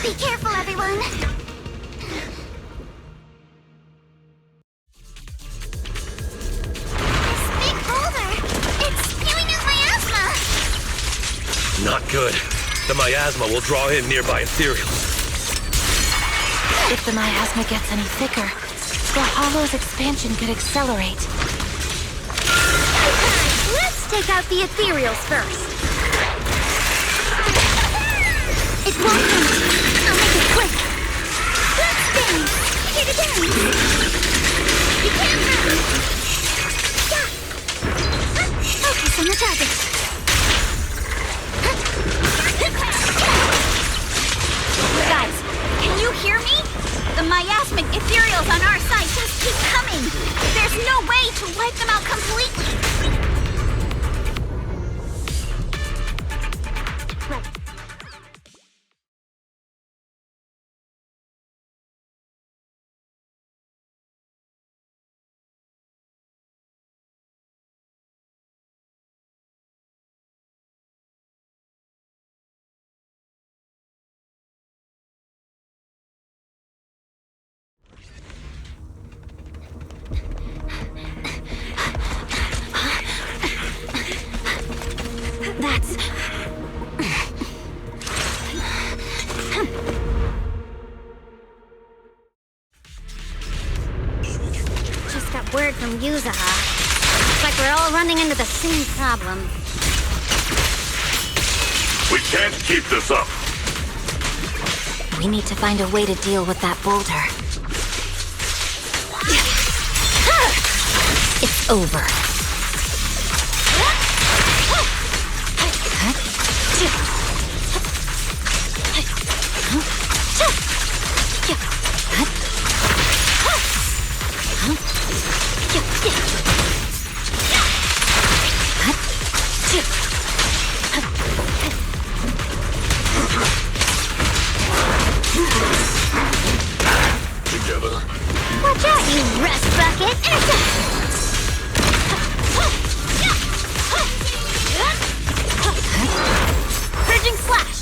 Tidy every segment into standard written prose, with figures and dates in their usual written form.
Be careful, everyone. This big boulder, it's spewing his miasma. Not good. The miasma will draw in nearby ethereals. If the miasma gets any thicker, the hollow's expansion could accelerate. Let's take out the ethereals first. It won't hurt. I'll make it quick. Let's dance. Here to dance. You can't hurt. Yeah. Focus on the target. Guys, can you hear me? The miasmic ethereals on our side just keep coming. There's no way to wipe them out completely. Just got word from Yuzaha. Looks like we're all running into the same problem. We can't keep this up. We need to find a way to deal with that boulder. It's over. Together. Watch out, you rust bucket! Purging slash!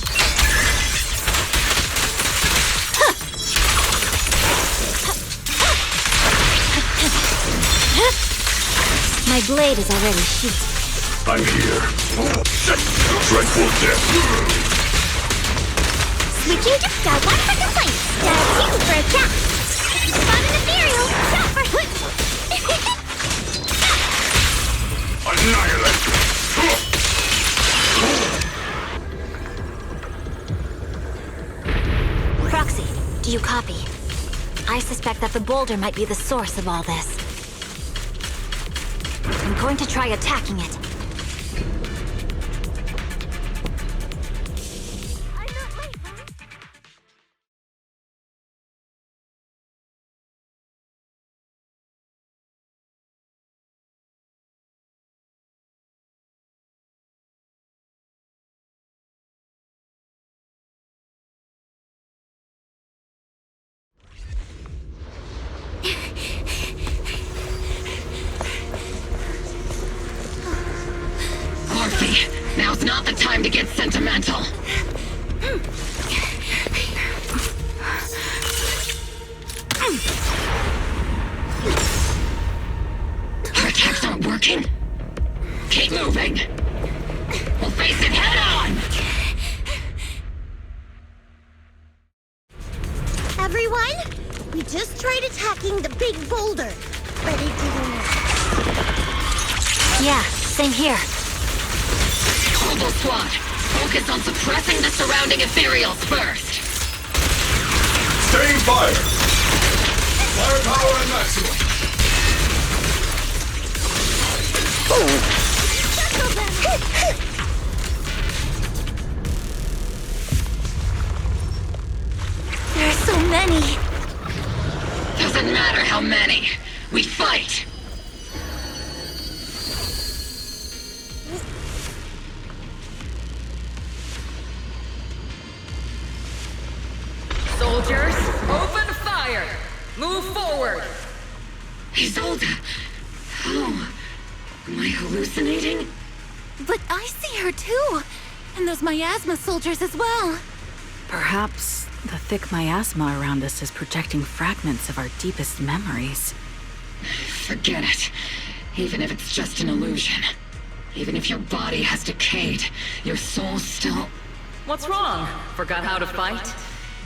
My blade is already sheathed. I'm here. Dreadful death. Switching to got one for complaint. Got two for a chat. Spot an ethereal. Shot for Annihilate. Proxy, do you copy? I suspect that the boulder might be the source of all this. I'm going to try attacking it. I'm not late, huh? Now's not the time to get sentimental. Our attacks aren't working. Keep moving. We'll face it head on! Everyone, we just tried attacking the big boulder, but it didn't work. Yeah, same here. Global Squad, focus on suppressing the surrounding ethereals first. Staying fire. Firepower and maximum. There are so many. Doesn't matter how many. We fight. Soldiers, open fire! Move forward! Isolde! How? Am I hallucinating? But I see her too! And those miasma soldiers as well. Perhaps The thick miasma around us is projecting fragments of our deepest memories. Forget it. Even if it's just an illusion. Even if your body has decayed, your soul still... What's wrong? Forgot how to fight?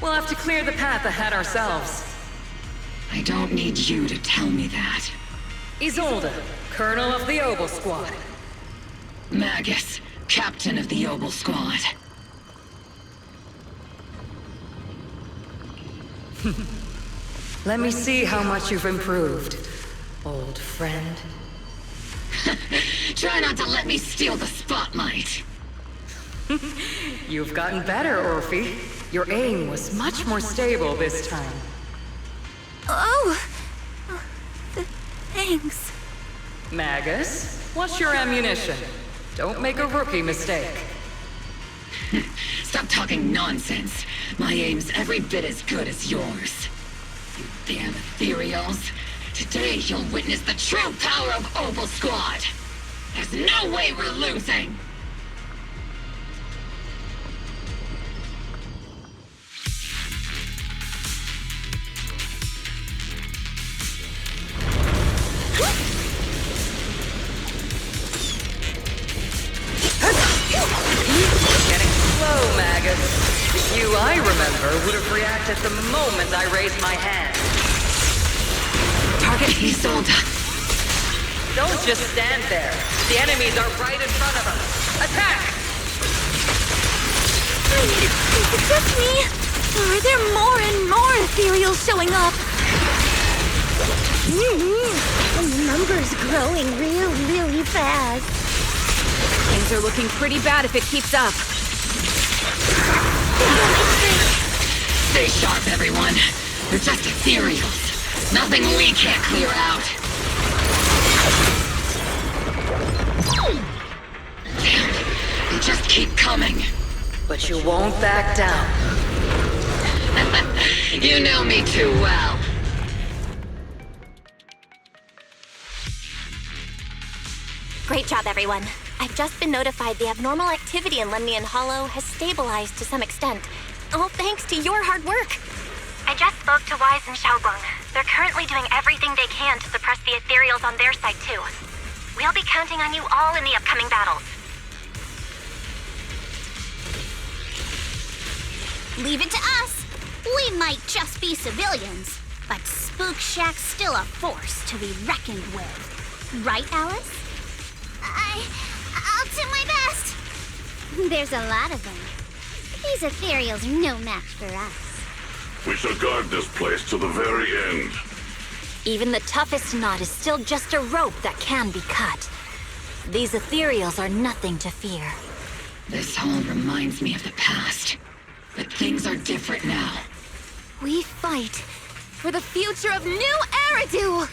We'll have to clear the path ahead ourselves. I don't need you to tell me that. Isolde, Colonel of the Oboe Squad. Magus, Captain of the Oboe Squad. Let me see how much you've improved, old friend. Try not to let me steal the spotlight. You've gotten better, Orphe. Your aim was much more stable this time. Oh! Thanks. Magus, what's your ammunition? Don't make a rookie mistake. Stop talking nonsense. My aim's every bit as good as yours. You damn ethereals. Today you'll witness the true power of Oboe Squad. There's no way we're losing. Getting slow, Magus. The you I remember would have reacted the moment I raised my hand. Target Isolde. Don't just stand there. The enemies are right in front of us. Attack! Is it just me? Or are there more and more ethereals showing up? And the number's growing really fast. Things are looking pretty bad if it keeps up. Stay sharp, everyone. They're just ethereals. Nothing we can't clear out. Damn, they just keep coming. But you won't back down. You know me too well. Great job, everyone. I've just been notified the abnormal activity in Lemnian Hollow has stabilized to some extent. All thanks to your hard work. I just spoke to Wise and Xiaoguang. They're currently doing everything they can to suppress the ethereals on their side, too. We'll be counting on you all in the upcoming battles. Leave it to us. We might just be civilians, but Spook Shack's still a force to be reckoned with. Right, Alice? I'll do my best. There's a lot of them. These ethereals are no match for us. We shall guard this place to the very end. Even the toughest knot is still just a rope that can be cut. These ethereals are nothing to fear. This all reminds me of the past. But things are different now. We fight for the future of New Eridu!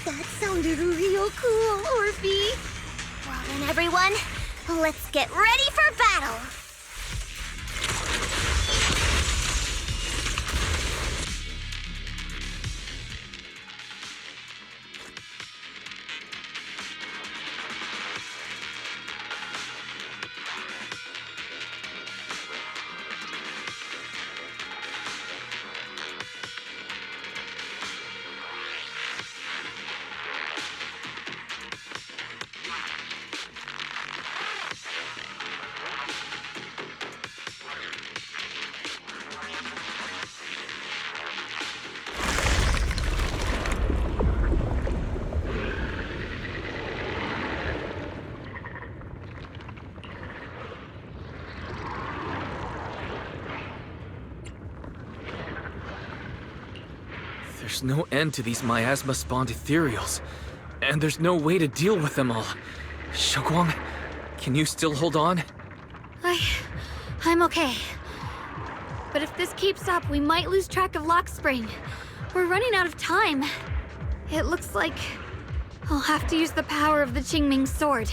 That sounded real cool, Orphe. Well then, everyone, let's get ready for battle! There's no end to these miasma-spawned ethereals, and there's no way to deal with them all. Xiaoguang, can you still hold on? I'm okay. But if this keeps up, we might lose track of Lockspring. We're running out of time. It looks like I'll have to use the power of the Qingming sword.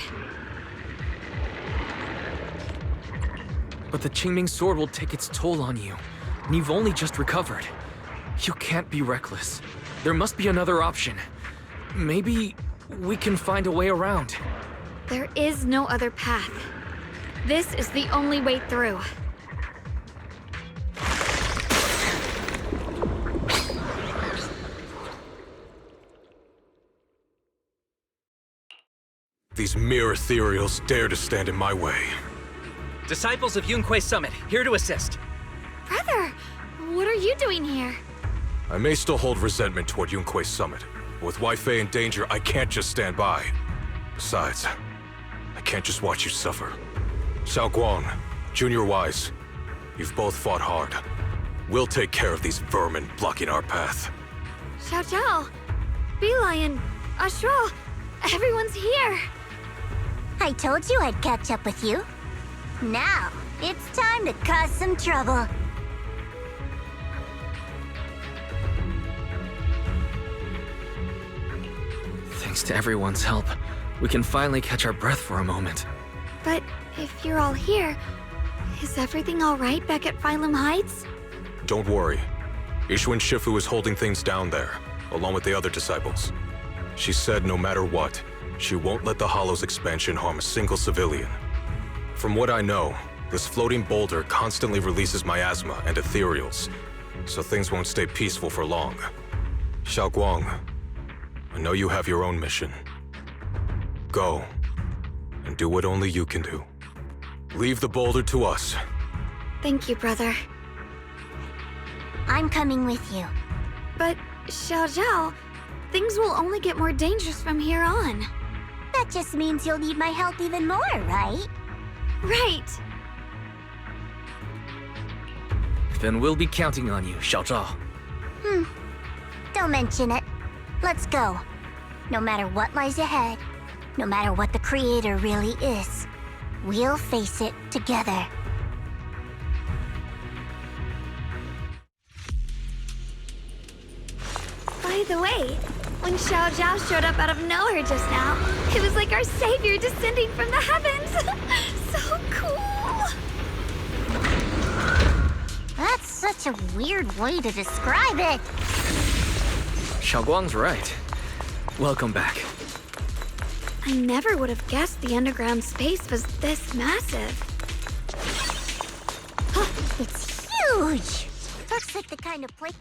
But the Qingming sword will take its toll on you, and you've only just recovered. You can't be reckless. There must be another option. Maybe we can find a way around. There is no other path. This is the only way through. these mere ethereals dare to stand in my way. Disciples of Yunque Summit, here to assist. Brother, what are you doing here? I may still hold resentment toward Yunque Summit, but with Wei-Fei in danger, I can't just stand by. Besides, I can't just watch you suffer. Xiao Guang, Junior Wise, you've both fought hard. We'll take care of these vermin blocking our path. Xiao Zhao, Beelion, Astral, everyone's here. I told you I'd catch up with you. Now, it's time to cause some trouble. Thanks to everyone's help, we can finally catch our breath for a moment. But if you're all here, is everything all right back at Phylum Heights? Don't worry. Ishwin Shifu is holding things down there, along with the other disciples. She said no matter what, she won't let the Hollow's expansion harm a single civilian. From what I know, this floating boulder constantly releases miasma and ethereals, so things won't stay peaceful for long. Xiao Guang, I know you have your own mission. Go, and do what only you can do. Leave the boulder to us. Thank you, brother. I'm coming with you. But, Xiao Zhao, things will only get more dangerous from here on. That just means you'll need my help even more, right? Right. Then we'll be counting on you, Xiao Zhao. Don't mention it. Let's go. No matter what lies ahead, no matter what the Creator really is, we'll face it together. By the way, when Xiao Zhao showed up out of nowhere just now, it was like our savior descending from the heavens. So cool. That's such a weird way to describe it. Xiao Guang's right. Welcome back. I never would have guessed the underground space was this massive. It's huge. Looks like the kind of place.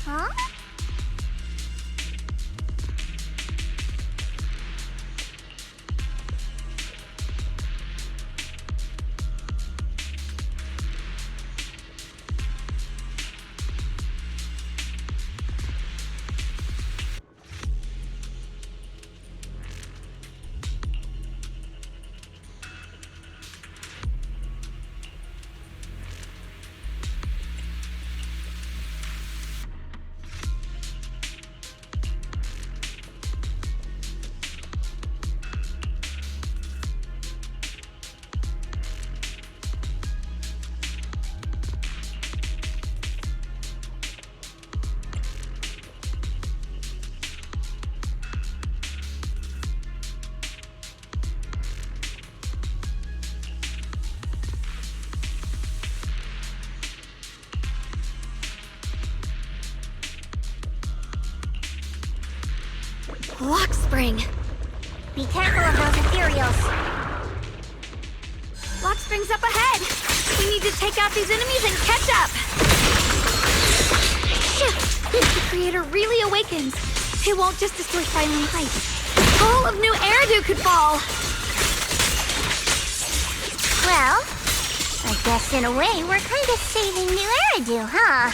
Huh? Lockspring. Be careful of those ethereals. Lockspring's up ahead. We need to take out these enemies and catch up. Shit! If the Creator really awakens, it won't just destroy Phylum Heights. All of New Eridu could fall. Well, I guess in a way we're kind of saving New Eridu, huh?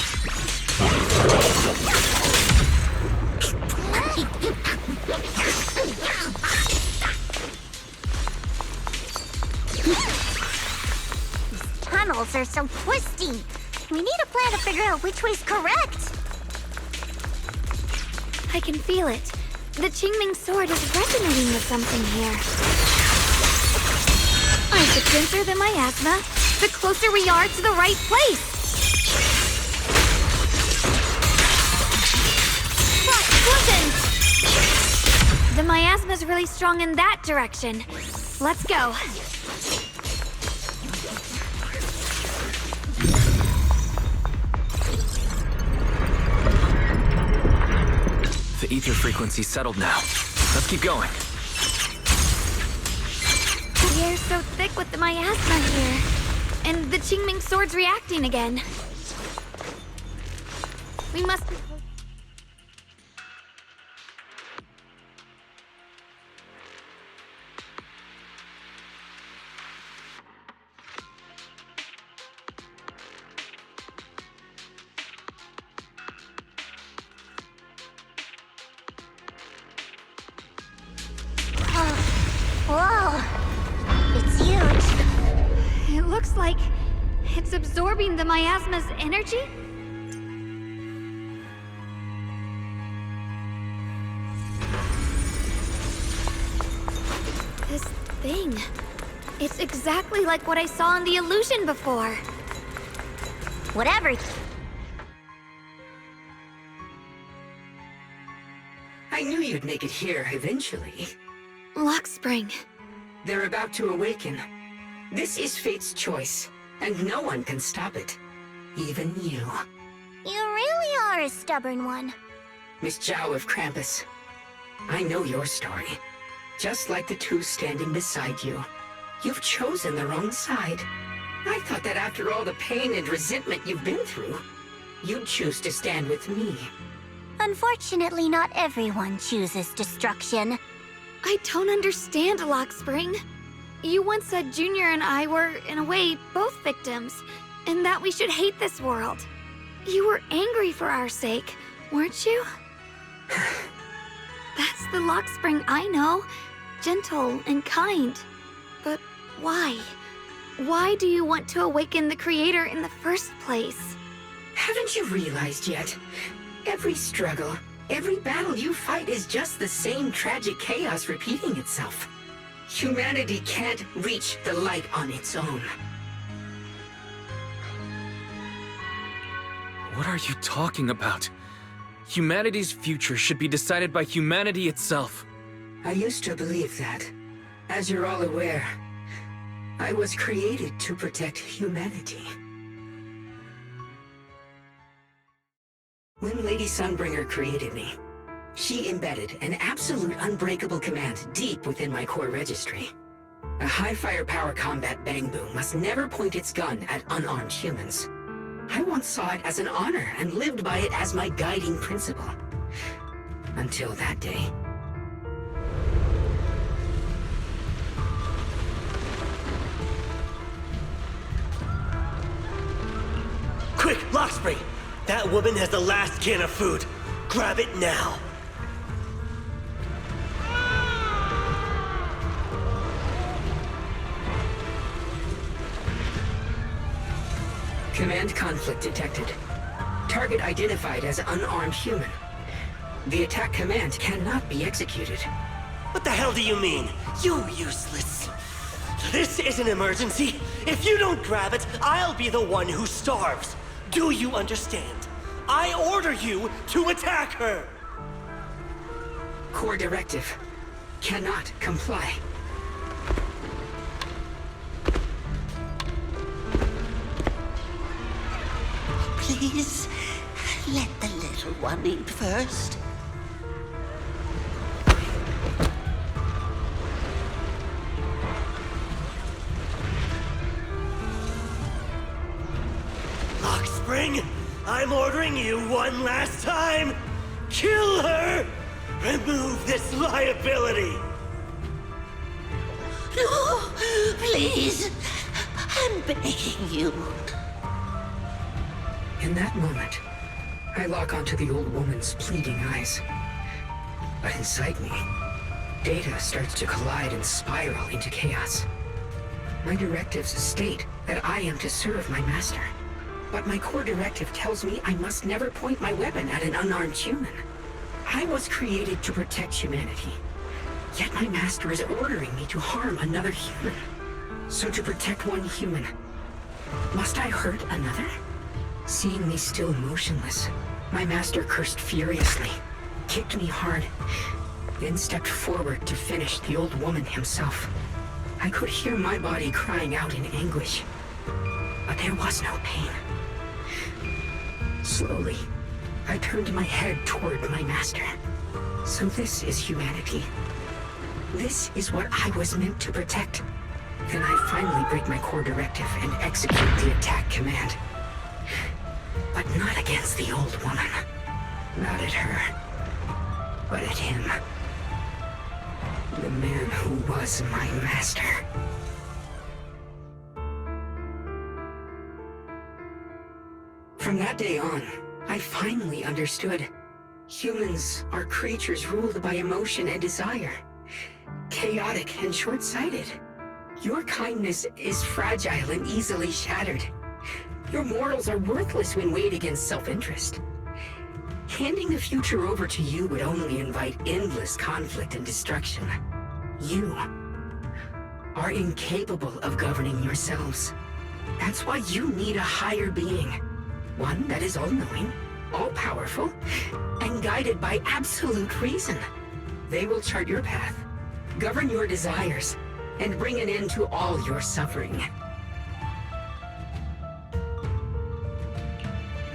These tunnels are so twisty. We need a plan to figure out which way's correct. I can feel it. The Qingming sword is resonating with something here. The denser the miasma, the closer we are to the right place. Listen! The miasma's really strong in that direction. Let's go. The ether frequency's settled now. Let's keep going. air's so thick with the miasma here. And the Qingming sword's reacting again. We must be... Whoa! It's huge. It looks like it's absorbing the miasma's energy? This thing. It's exactly like what I saw in the illusion before. Whatever. I knew you'd make it here eventually. Lockspring. They're about to awaken. This is fate's choice, and no one can stop it. Even you. You really are a stubborn one. Miss Zhao of Krampus. I know your story. Just like the two standing beside you. You've chosen the wrong side. I thought that after all the pain and resentment you've been through, you'd choose to stand with me. Unfortunately, not everyone chooses destruction. I don't understand, Lockspring. You once said Junior and I were, in a way, both victims, and that we should hate this world. You were angry for our sake, weren't you? That's the Lockspring I know. Gentle and kind. But why? Why do you want to awaken the Creator in the first place? Haven't you realized yet? Every struggle, every battle you fight is just the same tragic chaos repeating itself. Humanity can't reach the light on its own. What are you talking about? Humanity's future should be decided by humanity itself. I used to believe that. As you're all aware, I was created to protect humanity. When Lady Sunbringer created me, she embedded an absolute unbreakable command deep within my core registry. A high firepower combat Bangboo must never point its gun at unarmed humans. I once saw it as an honor and lived by it as my guiding principle. Until that day. Quick, Lockspring! That woman has the last can of food. Grab it now. Command conflict detected. Target identified as unarmed human. The attack command cannot be executed. What the hell do you mean? You useless. This is an emergency. If you don't grab it, I'll be the one who starves. Do you understand? I order you to attack her! Core directive. Cannot comply. Please, let the little one eat first. Lockspring, I'm ordering you one last time! Kill her! Remove this liability! No, please, I'm begging you. In that moment, I lock onto the old woman's pleading eyes. But inside me, data starts to collide and spiral into chaos. My directives state that I am to serve my master. But my core directive tells me I must never point my weapon at an unarmed human. I was created to protect humanity. Yet my master is ordering me to harm another human. So to protect one human, must I hurt another? Seeing me still motionless, my master cursed furiously, kicked me hard, then stepped forward to finish the old woman himself. I could hear my body crying out in anguish, but there was no pain. Slowly, I turned my head toward my master. So this is humanity. This is what I was meant to protect. Then I finally break my core directive and execute the attack command. But not against the old woman. Not at her. But at him. The man who was my master. From that day on, I finally understood. Humans are creatures ruled by emotion and desire. Chaotic and short-sighted. Your kindness is fragile and easily shattered. Your morals are worthless when weighed against self-interest. Handing the future over to you would only invite endless conflict and destruction. You are incapable of governing yourselves. That's why you need a higher being. One that is all-knowing, all-powerful, and guided by absolute reason. They will chart your path, govern your desires, and bring an end to all your suffering.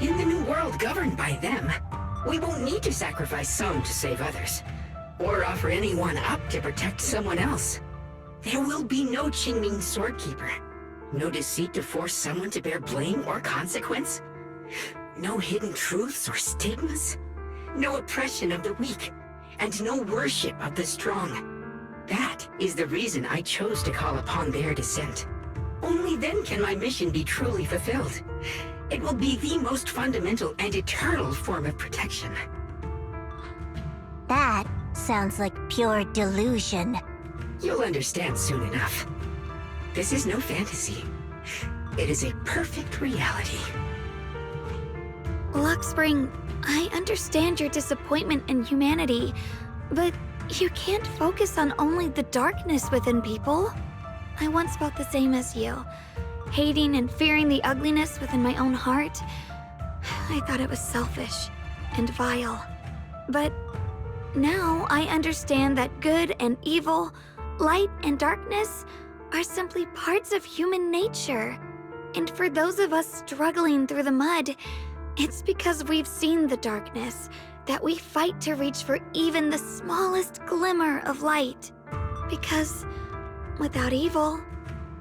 In the new world governed by them, we won't need to sacrifice some to save others, or offer anyone up to protect someone else. There will be no Qingming Swordkeeper, no deceit to force someone to bear blame or consequence, no hidden truths or stigmas, no oppression of the weak, and no worship of the strong. That is the reason I chose to call upon their descent. Only then can my mission be truly fulfilled. It will be the most fundamental and eternal form of protection. That sounds like pure delusion. You'll understand soon enough. This is no fantasy. It is a perfect reality. Lockspring, I understand your disappointment in humanity, but you can't focus on only the darkness within people. I once felt the same as you, hating and fearing the ugliness within my own heart. I thought it was selfish and vile. But now I understand that good and evil, light and darkness are simply parts of human nature. And for those of us struggling through the mud, it's because we've seen the darkness that we fight to reach for even the smallest glimmer of light. Because without evil,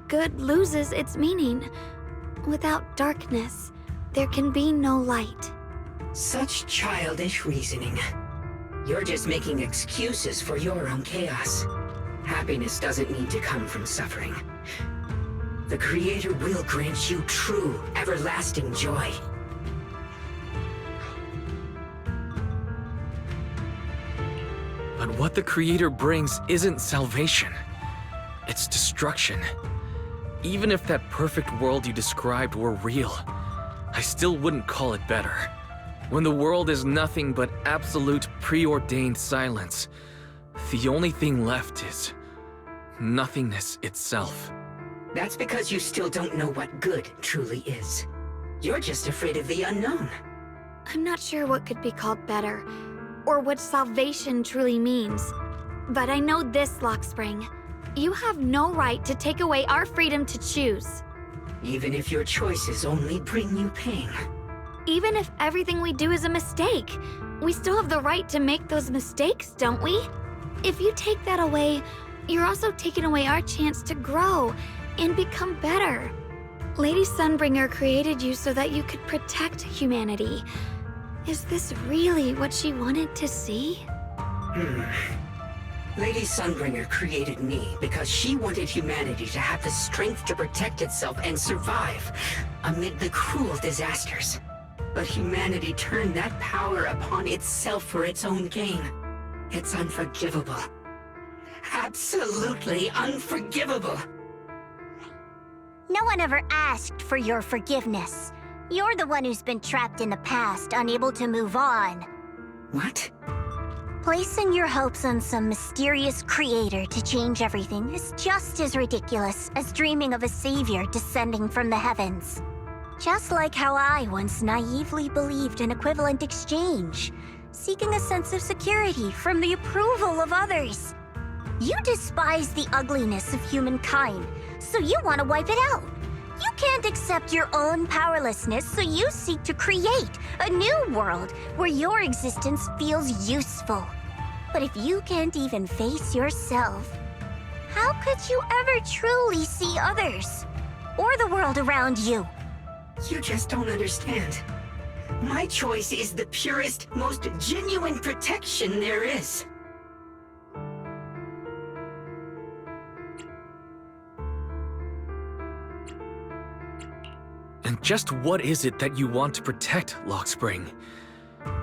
good loses its meaning. Without darkness, there can be no light. Such childish reasoning. You're just making excuses for your own chaos. Happiness doesn't need to come from suffering. The Creator will grant you true, everlasting joy. But what the Creator brings isn't salvation. It's destruction. Even if that perfect world you described were real, I still wouldn't call it better. When the world is nothing but absolute preordained silence, the only thing left is nothingness itself. That's because you still don't know what good truly is. You're just afraid of the unknown. I'm not sure what could be called better, or what salvation truly means. But I know this, Lockspring. You have no right to take away our freedom to choose. Even if your choices only bring you pain. Even if everything we do is a mistake, we still have the right to make those mistakes, don't we? If you take that away, you're also taking away our chance to grow and become better. Lady Sunbringer created you so that you could protect humanity. Is this really what she wanted to see? Lady Sunbringer created me because she wanted humanity to have the strength to protect itself and survive amid the cruel disasters. But humanity turned that power upon itself for its own gain. It's unforgivable. Absolutely unforgivable. No one ever asked for your forgiveness. You're the one who's been trapped in the past, unable to move on. What? Placing your hopes on some mysterious creator to change everything is just as ridiculous as dreaming of a savior descending from the heavens. Just like how I once naively believed in equivalent exchange, seeking a sense of security from the approval of others. You despise the ugliness of humankind, so you want to wipe it out. You can't accept your own powerlessness, so you seek to create a new world where your existence feels useful. But if you can't even face yourself, How could you ever truly see others? Or the world around you? You just don't understand. My choice is the purest, most genuine protection there is. And just what is it that you want to protect, Lockspring?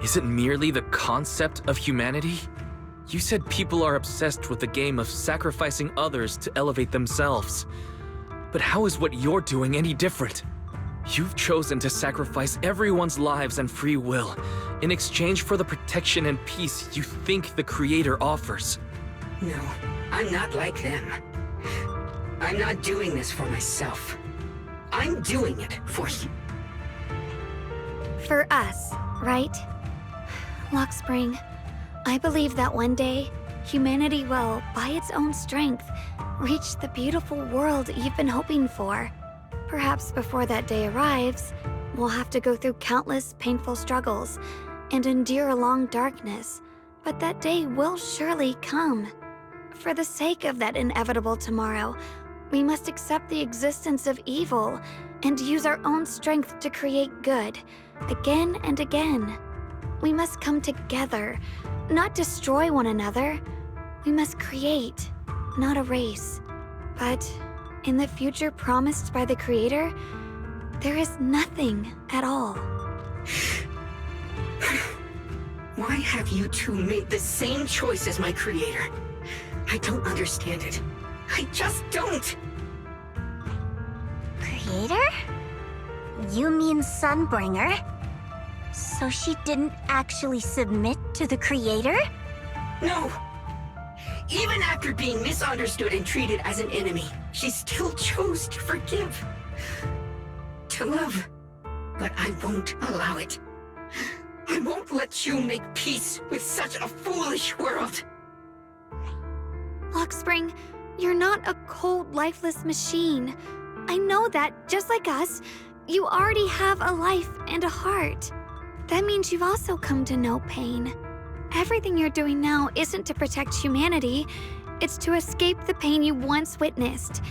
Is it merely the concept of humanity? You said people are obsessed with the game of sacrificing others to elevate themselves. But how is what you're doing any different? You've chosen to sacrifice everyone's lives and free will in exchange for the protection and peace you think the Creator offers. No, I'm not like them. I'm not doing this for myself. I'm doing it for you. For us, right? Lockspring, I believe that one day, humanity will, by its own strength, reach the beautiful world you've been hoping for. Perhaps before that day arrives, we'll have to go through countless painful struggles and endure a long darkness, but that day will surely come. For the sake of that inevitable tomorrow, we must accept the existence of evil and use our own strength to create good, again and again. We must come together, not destroy one another. We must create, not erase. But in the future promised by the Creator, there is nothing at all. Why have you two made the same choice as my Creator? I don't understand it. I just don't! Creator? You mean Sunbringer? So she didn't actually submit to the Creator? No! Even after being misunderstood and treated as an enemy, she still chose to forgive. To love. But I won't allow it. I won't let you make peace with such a foolish world. Lockspring, you're not a cold, lifeless machine. I know that, just like us, you already have a life and a heart. That means you've also come to know pain. Everything you're doing now isn't to protect humanity. It's to escape the pain you once witnessed.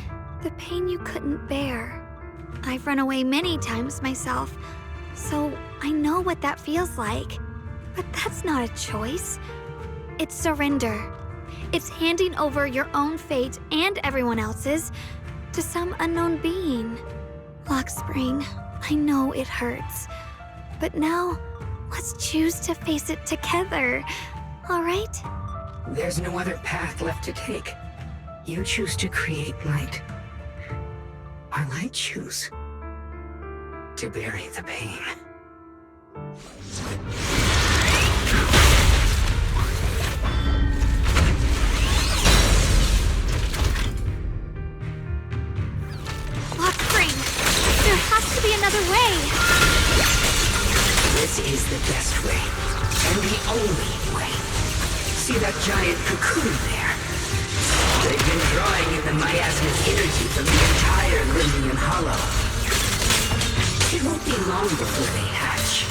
The pain you couldn't bear. I've run away many times myself, so I know what that feels like. But that's not a choice. It's surrender. It's handing over your own fate and everyone else's to some unknown being. Lockspring, I know it hurts. But now, let's choose to face it together, all right? There's no other path left to take. You choose to create light, while I choose to bury the pain. Lockspring, there has to be another way. This is the best way, and the only way. See that giant cocoon there? They've been drawing in the miasmic energy from the entire Limnian Hollow. It won't be long before they hatch.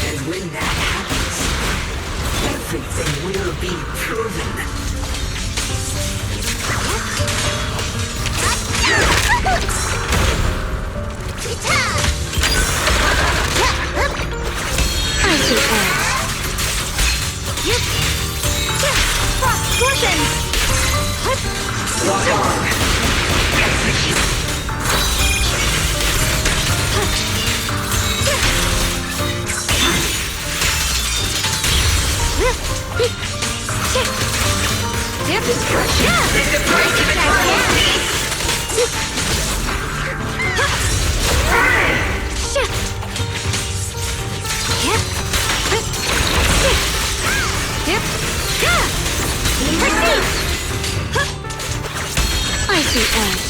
And when that happens, everything will be proven. I see edge. Frost Scorpions! Lock on! Execute! Destruction is the price of eternal peace! I see edge.